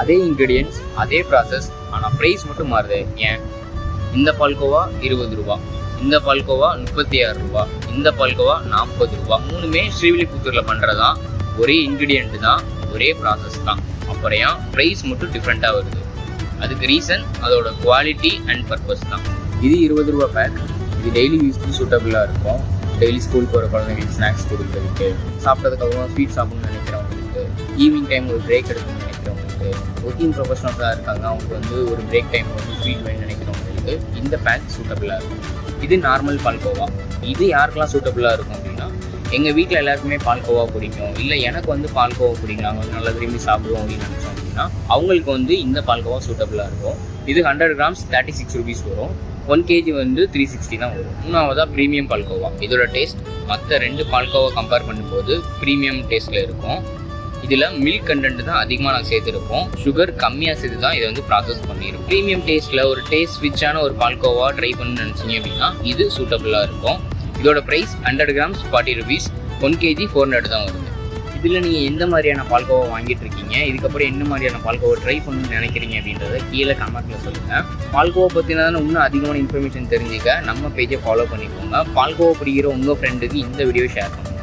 அதே இன்க்ரீடியன்ஸ், அதே ப்ராசஸ், ஆனால் ப்ரைஸ் மட்டும் மாறுது. ஏன்? இந்த பால்கோவா 20 ரூபா, இந்த பால்கோவா 36 ரூபா, இந்த பால்கோவா 40 ரூபா. மூணுமே ஸ்ரீவில்லிபுத்தூரில் பண்ணுறதான், ஒரே இன்க்ரீடியன்ட் தான், ஒரே ப்ராசஸ் தான். அப்புறம் ஏன் ப்ரைஸ் மட்டும் டிஃப்ரெண்ட்டாக வருது? அதுக்கு ரீசன் அதோட குவாலிட்டி அண்ட் பர்பஸ் தான். இது 20 ரூபா பேக். இது டெய்லி யூஸ்க்கு சூட்டபிளாக இருக்கும். டெய்லி ஸ்கூல் போகிற குழந்தைங்களுக்கு ஸ்நாக்ஸ் கொடுக்குறதுக்கு, சாப்பிட்டதுக்கப்புறம் ஸ்வீட் சாப்பிடணும்னு நினைக்கிறவங்களுக்கு, ஈவினிங் டைம் ஒரு பிரேக் எடுக்கணும்னு நினைக்கிறவங்களுக்கு, ஒர்க்கிங் ப்ரொஃபஷனல்ஸாக இருக்காங்க, அவங்களுக்கு வந்து ஒரு பிரேக் டைம் வந்து ஸ்வீட் வேணும்னு நினைக்கிறவங்களுக்கு இந்த பேக் சூட்டபிளாக இருக்கும். இது நார்மல் பால்கோவா. இது யாருக்கெல்லாம் சூட்டபிளாக இருக்கும் அப்படின்னா, எங்கள் வீட்டில் எல்லாருக்குமே பால்கோவா பிடிக்கும், இல்லை எனக்கு வந்து பால்கோவா பிடிக்கும், நாங்கள் வந்து நல்லா விரும்பி சாப்பிடுவோம் அப்படின்னு நினச்சோம் அப்படின்னா அவங்களுக்கு வந்து இந்த பால்கோவா சூட்டபிளாக இருக்கும். இது 100 கிராம்ஸ் 36 ருபீஸ் வரும். 1 kg வந்து 360 தான் வரும். மூணாவதாக ப்ரீமியம் பால்கோவா. இதோட டேஸ்ட் மற்ற 2 பால்கோவா கம்பேர் பண்ணும்போது ப்ரீமியம் டேஸ்ட்டில் இருக்கும். இதில் மில்க் கண்டென்ட் தான் அதிகமாக நாங்கள் சேர்த்துருப்போம். சுகர் கம்மியாக சேர்த்து தான் இதை வந்து ப்ராசஸ் பண்ணியிருக்கோம். ப்ரீமியம் டேஸ்ட்டில் ஒரு டேஸ்ட் ஸ்விட்சான ஒரு பால்கோவா ட்ரை பண்ணணும்னு நினச்சிங்க அப்படின்னா இது சூட்டபிளாக இருக்கும். இதோட ப்ரைஸ் 100 கிராம்ஸ் 40 ருபீஸ், 1 kg 400 தான் வருது. இதில் நீங்கள் எந்த மாதிரியான பால்கோவா வாங்கிட்டு இருக்கீங்க, இதுக்கப்புறம் என்ன மாதிரியான பால்கோவா ட்ரை பண்ணணும்னு நினைக்கிறீங்க அப்படின்றத கீழே கமெண்ட்டில் சொல்லுங்கள். பால்கோவா பற்றினா இன்னும் அதிகமான இன்ஃபர்மேஷன் தெரிஞ்சுக்க நம்ம பேஜை ஃபாலோ பண்ணிக்கோங்க. பால்கோவா பிடிக்கிற உங்கள் ஃப்ரெண்டுக்கு இந்த வீடியோ ஷேர் பண்ணுங்கள்.